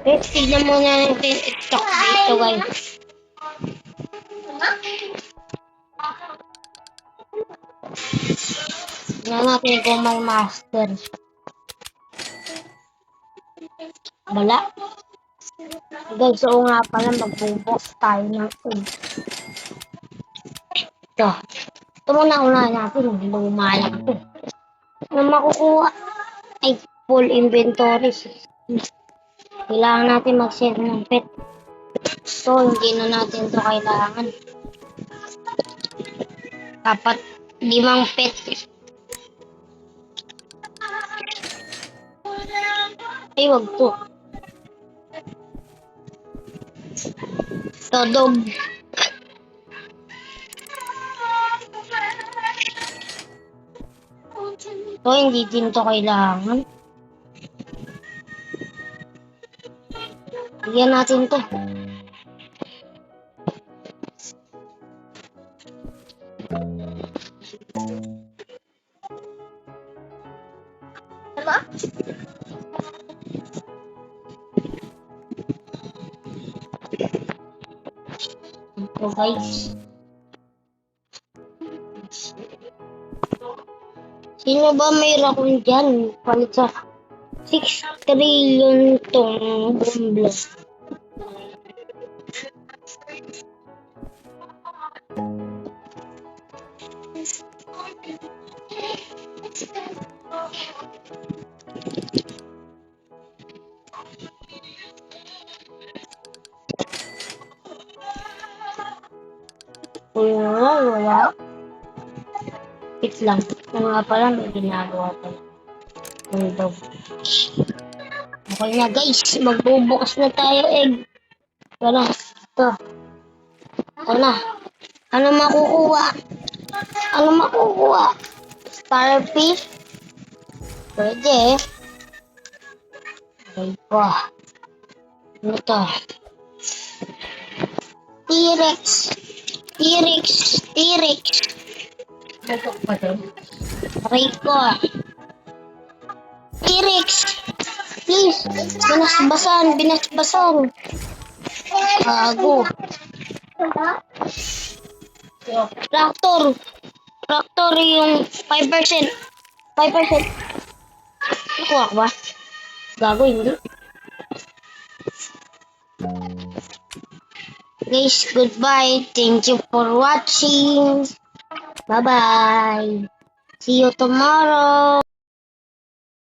Guys, tignan mo na yung TikTok dito, guys. Tignan natin kung may master. Wala. Guys, oo nga pala, mag-box tayo ng food. Ito muna unahin natin. Luma lang ito. Na makukuha ay full inventories. Kailangan natin mag-save ng pet. So, hindi na natin ito kailangan. Dapat 5 pet. Ay, wag to. Dog. So, hindi din to kailangan. Bigyan natin to. Diba? Ito, guys. Sino ba may rakon dyan? Palit sa 6 trillion tong bumblo. Wala. Wait lang. Nga pala, may ginagawa pa. Okay na, guys. Magbubukas na tayo, egg. Wala. Ito. Ito na. Ano makukuha? Starfish? Pwede. Okay pa. Ano to? T-Rex. Tutok pa to. Rico. T-Rex. Please. Binasbasan. Gago. Tractor yung 5%. Nakuha ko ba? Gago, hindi. Guys, goodbye. Thank you for watching. Bye-bye. See you tomorrow.